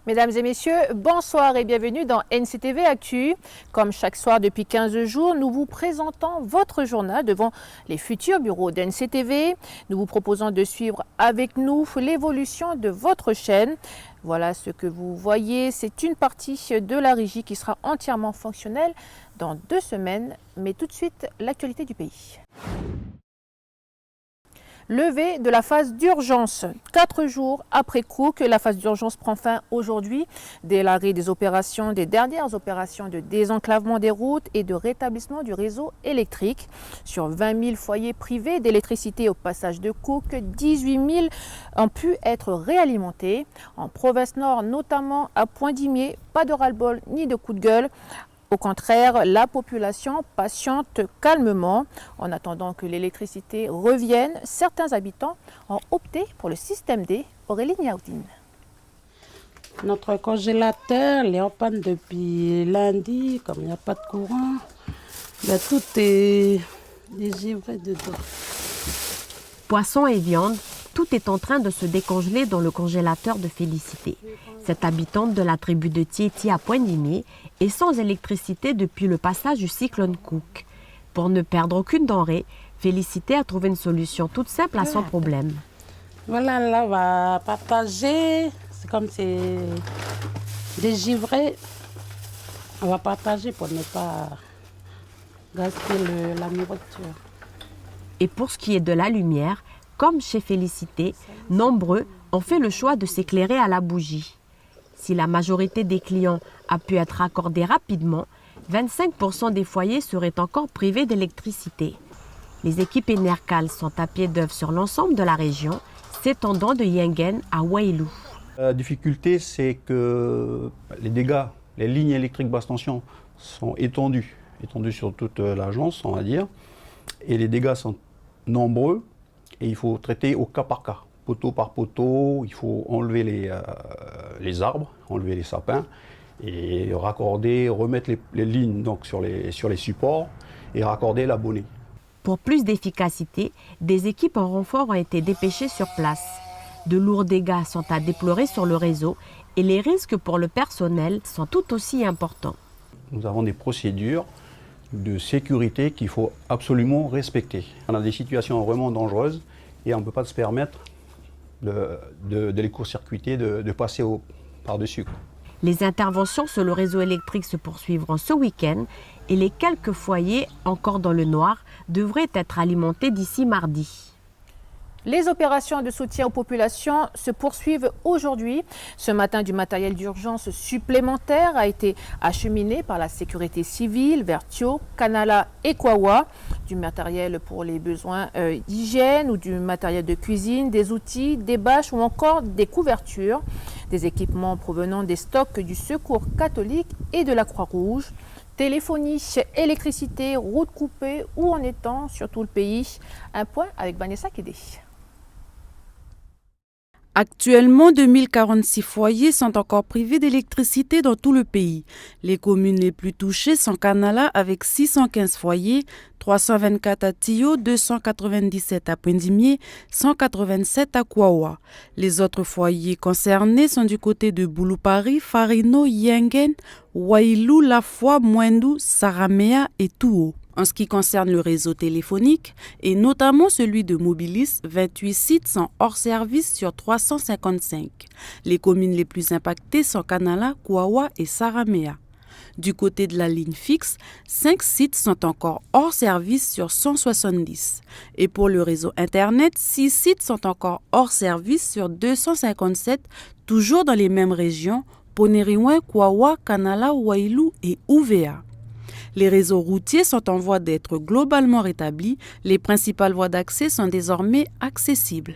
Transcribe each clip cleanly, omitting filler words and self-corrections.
Mesdames et messieurs, bonsoir et bienvenue dans NCTV Actu. Comme chaque soir depuis 15 jours, nous vous présentons votre journal devant les futurs bureaux d'NCTV. Nous vous proposons de suivre avec nous l'évolution de votre chaîne. Voilà ce que vous voyez, c'est une partie de la régie qui sera entièrement fonctionnelle dans 2 semaines. Mais tout de suite, l'actualité du pays. Levée de la phase d'urgence. 4 jours après coup que la phase d'urgence prend fin aujourd'hui, dès l'arrêt des opérations, des dernières opérations de désenclavement des routes et de rétablissement du réseau électrique. Sur 20 000 foyers privés d'électricité au passage de Cook, 18 000 ont pu être réalimentés. En province nord, notamment à Pointe-Dimier, pas de ras-le-bol ni de coup de gueule. Au contraire, la population patiente calmement. En attendant que l'électricité revienne, certains habitants ont opté pour le système D. Aurélie Niaoudine. Notre congélateur, il est en panne depuis lundi, comme il n'y a pas de courant. Tout est dégivré dedans. Poissons et viande, tout est en train de se décongeler dans le congélateur de Félicité. Cette habitante de la tribu de Tieti à Pointe-Dimier est sans électricité depuis le passage du cyclone Cook. Pour ne perdre aucune denrée, Félicité a trouvé une solution toute simple à son problème. Voilà, là, on va partager. C'est comme c'est dégivré. On va partager pour ne pas gaspiller la nourriture. Et pour ce qui est de la lumière, comme chez Félicité, nombreux ont fait le choix de s'éclairer à la bougie. Si la majorité des clients a pu être accordée rapidement, 25% des foyers seraient encore privés d'électricité. Les équipes Enercal sont à pied d'œuvre sur l'ensemble de la région, s'étendant de Yingen à Wailou. La difficulté, c'est que les dégâts, les lignes électriques basse tension sont étendues sur toute l'agence, on va dire, et les dégâts sont nombreux et il faut traiter au cas par cas. Poteau par poteau, il faut enlever les arbres, enlever les sapins et raccorder, remettre les lignes donc, sur les supports et raccorder l'abonné. Pour plus d'efficacité, des équipes en renfort ont été dépêchées sur place. De lourds dégâts sont à déplorer sur le réseau et les risques pour le personnel sont tout aussi importants. Nous avons des procédures de sécurité qu'il faut absolument respecter. On a des situations vraiment dangereuses et on ne peut pas se permettre de les court-circuiter, de passer par-dessus. Les interventions sur le réseau électrique se poursuivront ce week-end et les quelques foyers encore dans le noir devraient être alimentés d'ici mardi. Les opérations de soutien aux populations se poursuivent aujourd'hui. Ce matin, du matériel d'urgence supplémentaire a été acheminé par la sécurité civile vers Thio, Kanala et Kwawa. Du matériel pour les besoins d'hygiène ou du matériel de cuisine, des outils, des bâches ou encore des couvertures. Des équipements provenant des stocks du Secours catholique et de la Croix-Rouge. Téléphonie, électricité, routes coupées ou en étant sur tout le pays. Un point avec Vanessa Kédé. Actuellement, 2046 foyers sont encore privés d'électricité dans tout le pays. Les communes les plus touchées sont Kanala avec 615 foyers, 324 à Tio, 297 à Pointe-Dimier, 187 à Kwawa. Les autres foyers concernés sont du côté de Bouloupari, Farino, Yingen, Wailou, Lafoi, Mwendou, Saramea et Touo. En ce qui concerne le réseau téléphonique, et notamment celui de Mobilis, 28 sites sont hors service sur 355. Les communes les plus impactées sont Kanala, Kwawa et Saramea. Du côté de la ligne fixe, 5 sites sont encore hors service sur 170. Et pour le réseau Internet, 6 sites sont encore hors service sur 257, toujours dans les mêmes régions, Poneriwen, Kwawa, Kanala, Wailou et Ouvea. Les réseaux routiers sont en voie d'être globalement rétablis. Les principales voies d'accès sont désormais accessibles.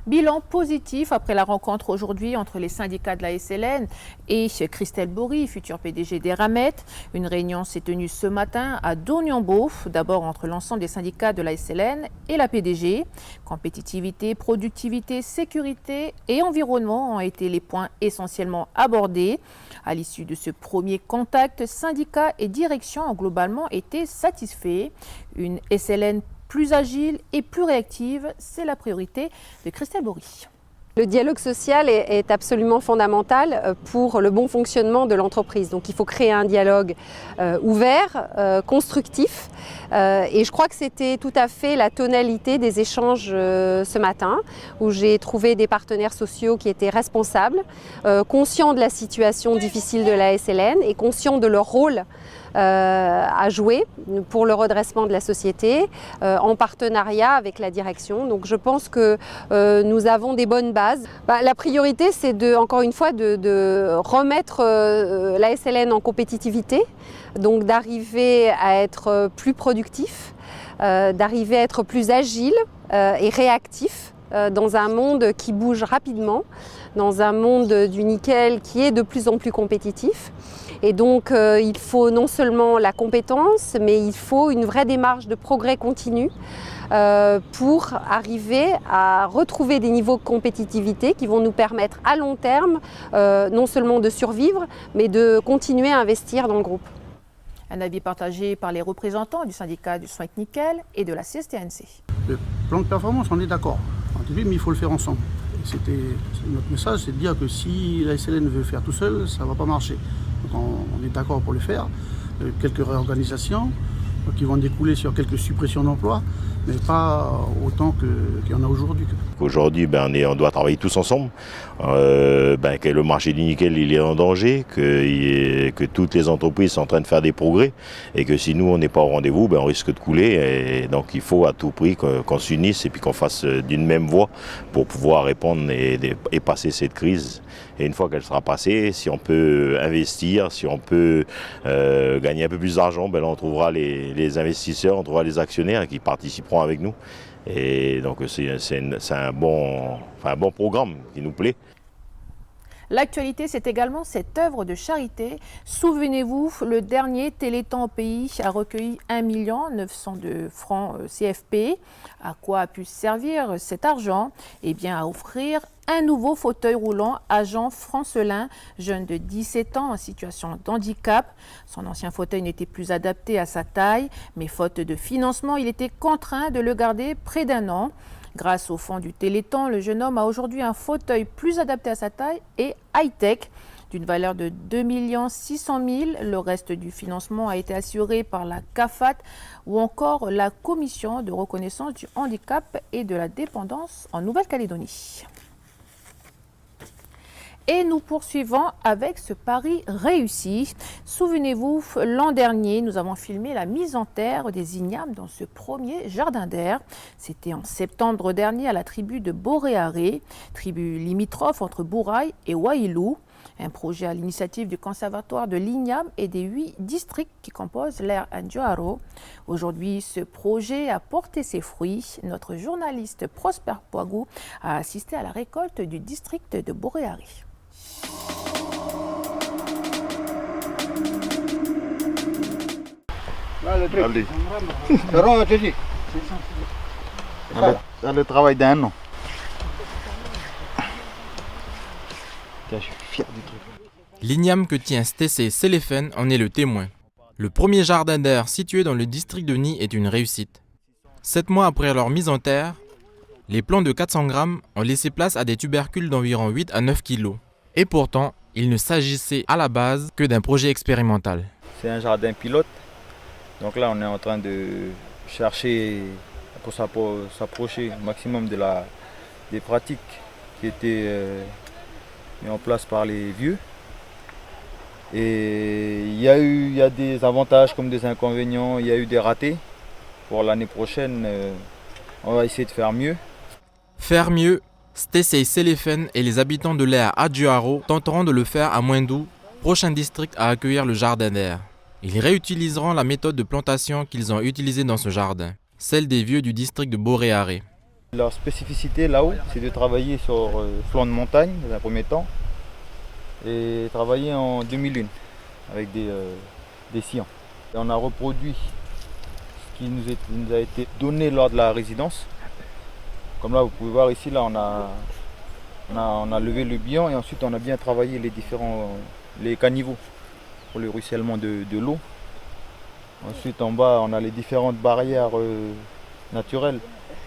Bilan positif après la rencontre aujourd'hui entre les syndicats de la SLN et Christelle Bory, futur PDG d'Eramet. Une réunion s'est tenue ce matin à Doniambo, d'abord entre l'ensemble des syndicats de la SLN et la PDG. Compétitivité, productivité, sécurité et environnement ont été les points essentiellement abordés. À l'issue de ce premier contact, syndicats et direction ont globalement été satisfaits. Une SLN plus agile et plus réactive, c'est la priorité de Christelle Bory. Le dialogue social est absolument fondamental pour le bon fonctionnement de l'entreprise. Donc il faut créer un dialogue ouvert, constructif. Et je crois que c'était tout à fait la tonalité des échanges ce matin, où j'ai trouvé des partenaires sociaux qui étaient responsables, conscients de la situation difficile de la SLN et conscients de leur rôle à jouer pour le redressement de la société en partenariat avec la direction. Donc je pense que nous avons des bonnes bases. La priorité, c'est encore une fois de remettre la SLN en compétitivité, donc d'arriver à être plus productif, d'arriver à être plus agile et réactif dans un monde qui bouge rapidement, dans un monde du nickel qui est de plus en plus compétitif. Et donc il faut non seulement la compétence, mais il faut une vraie démarche de progrès continu pour arriver à retrouver des niveaux de compétitivité qui vont nous permettre à long terme non seulement de survivre, mais de continuer à investir dans le groupe. Un avis partagé par les représentants du syndicat du SMIC Nickel et de la CSTNC. Le plan de performance, on est d'accord, mais il faut le faire ensemble. Notre message, c'est de dire que si la SLN veut faire tout seul, ça ne va pas marcher. Donc on est d'accord pour le faire. Quelques réorganisations qui vont découler sur quelques suppressions d'emplois, mais pas autant qu'il y en a aujourd'hui. Aujourd'hui, on doit travailler tous ensemble, que le marché du nickel il est en danger, que toutes les entreprises sont en train de faire des progrès et que si nous on n'est pas au rendez-vous, on risque de couler. Et donc il faut à tout prix qu'on s'unisse et puis qu'on fasse d'une même voix pour pouvoir répondre et passer cette crise. Et une fois qu'elle sera passée, si on peut investir, si on peut gagner un peu plus d'argent, on trouvera les investisseurs, on trouvera les actionnaires qui participeront avec nous. Et donc c'est un bon programme qui nous plaît. L'actualité, c'est également cette œuvre de charité. Souvenez-vous, le dernier Téléthon au pays a recueilli 1 900 000 francs CFP. À quoi a pu servir cet argent? Eh bien, à offrir un nouveau fauteuil roulant à Jean Francelin, jeune de 17 ans en situation de handicap. Son ancien fauteuil n'était plus adapté à sa taille, mais faute de financement, il était contraint de le garder près d'1 an. Grâce au fonds du Téléthon, le jeune homme a aujourd'hui un fauteuil plus adapté à sa taille et high-tech d'une valeur de 2 600 000. Le reste du financement a été assuré par la CAFAT ou encore la Commission de reconnaissance du handicap et de la dépendance en Nouvelle-Calédonie. Et nous poursuivons avec ce pari réussi. Souvenez-vous, l'an dernier, nous avons filmé la mise en terre des ignames dans ce premier jardin d'air. C'était en septembre dernier à la tribu de Boréaré, tribu limitrophe entre Bourail et Wailou. Un projet à l'initiative du Conservatoire de l'Igname et des 8 districts qui composent l'aire Andjoaro. Aujourd'hui, ce projet a porté ses fruits. Notre journaliste Prosper Poigou a assisté à la récolte du district de Boréaré. Là, le truc. Le travail d'un an. Je suis fier du truc. L'igname que tient Stessé Selefen en est le témoin. Le premier jardin d'air situé dans le district de Ni est une réussite. 7 mois après leur mise en terre, les plants de 400 grammes ont laissé place à des tubercules d'environ 8 à 9 kilos. Et pourtant, il ne s'agissait à la base que d'un projet expérimental. C'est un jardin pilote. Donc là, on est en train de chercher pour s'approcher au maximum des pratiques qui étaient mises en place par les vieux. Et il y a des avantages comme des inconvénients, il y a eu des ratés. Pour l'année prochaine, on va essayer de faire mieux. Faire mieux, Stessé Selefen et les habitants de l'aire Andjoaro tenteront de le faire à Moindou, prochain district à accueillir le jardin d'air. Ils réutiliseront la méthode de plantation qu'ils ont utilisée dans ce jardin, celle des vieux du district de Boréaré. Leur spécificité là-haut, c'est de travailler sur flanc de montagne dans un premier temps et travailler en demi-lune avec des sillons. Et on a reproduit ce qui nous a été donné lors de la résidence. Comme là, vous pouvez voir ici, là, on a levé le bilan et ensuite on a bien travaillé les caniveaux pour le ruissellement de l'eau. Ensuite, en bas, on a les différentes barrières naturelles,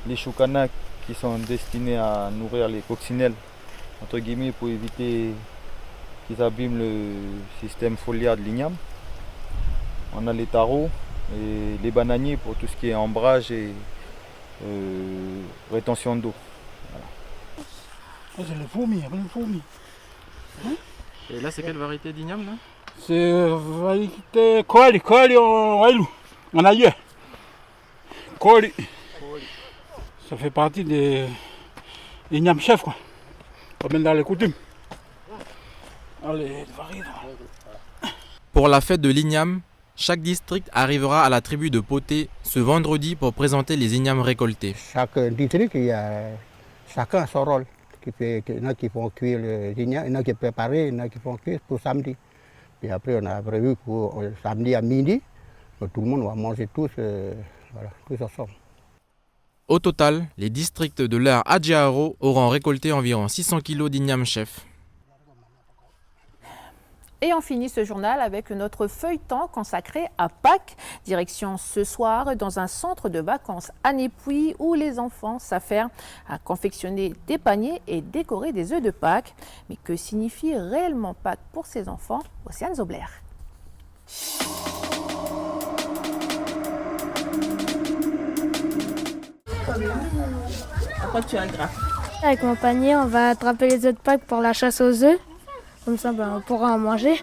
les choucanas qui sont destinés à nourrir les coccinelles entre guillemets, pour éviter qu'ils abîment le système foliaire de l'igname. On a les tarots et les bananiers pour tout ce qui est ombrage et rétention d'eau. C'est le fourmi, le fourmi. Et là, c'est quelle variété d'igname là? C'est variété Koli, on a eu. Koli. Ça fait partie des ignames chefs, quoi. Comme dans les coutumes. Allez, Pour la fête de l'igname, chaque district arrivera à la tribu de Poté ce vendredi pour présenter les ignames récoltés. Chaque district, chacun a son rôle. Il y en a qui font cuire les ignames, il y en a qui préparent, il y en a qui font cuire pour samedi. Et après, on a prévu pour samedi à midi, tout le monde va manger tous ensemble. Au total, les districts de l'Eure Adjaharo auront récolté environ 600 kg d'igname chef. Et on finit ce journal avec notre feuilleton consacré à Pâques. Direction ce soir dans un centre de vacances à Népouy où les enfants s'affairent à confectionner des paniers et décorer des œufs de Pâques. Mais que signifie réellement Pâques pour ces enfants? Océane Zobler. Après, tu as grave. Avec mon panier, on va attraper les œufs de Pâques pour la chasse aux œufs. Comme ça, on pourra en manger.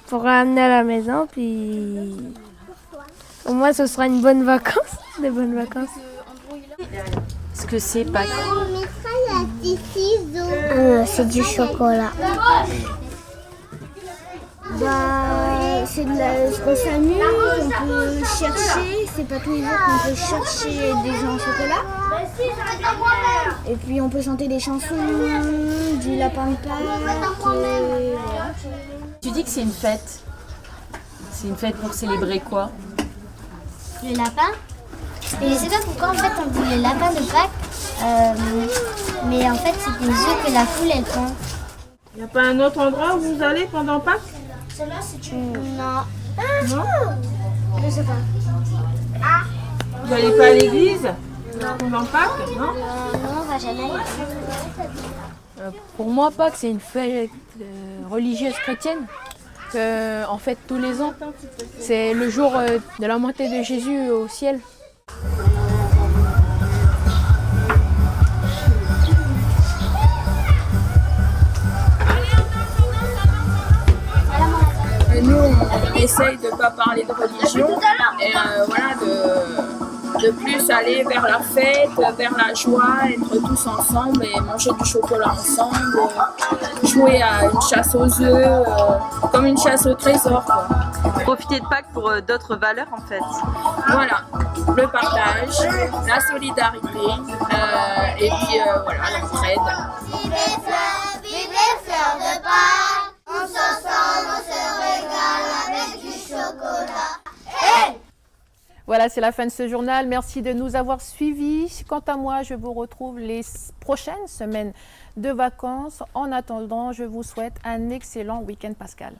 On pourra amener à la maison. Puis au moins, ce sera une bonne vacance. Des bonnes vacances. Ce que c'est Pâques. C'est du chocolat. On s'amuse, on peut chercher, c'est pas tous les jours qu'on peut chercher des œufs en chocolat. Et puis on peut chanter des chansons, du lapin de Pâques. Voilà. Tu dis que c'est une fête. C'est une fête pour célébrer quoi? Le lapin. Et je sais pas pourquoi en fait on dit le lapin de Pâques. Mais en fait c'est des œufs que la foule elle prend. Il n'y a pas un autre endroit où vous allez pendant Pâques? Celle-là, c'est une... Non. Non. Je sais pas. Vous n'allez pas à l'église pendant Pâques? Non. Non, on va jamais aller. Pour moi, Pâques, c'est une fête religieuse chrétienne qu'on fête tous les ans. C'est le jour de la montée de Jésus au ciel. Nous, on essaye de ne pas parler de religion et voilà, de plus aller vers la fête, vers la joie, être tous ensemble et manger du chocolat ensemble, jouer à une chasse aux œufs, comme une chasse au trésor, quoi. Profiter de Pâques pour d'autres valeurs en fait. Voilà, le partage, la solidarité et puis voilà, l'entraide. Vive les fleurs de Pâques, on s'ensemble, on se régale avec du chocolat. Hey! Voilà, c'est la fin de ce journal. Merci de nous avoir suivis. Quant à moi, je vous retrouve les prochaines semaines de vacances. En attendant, je vous souhaite un excellent week-end pascal.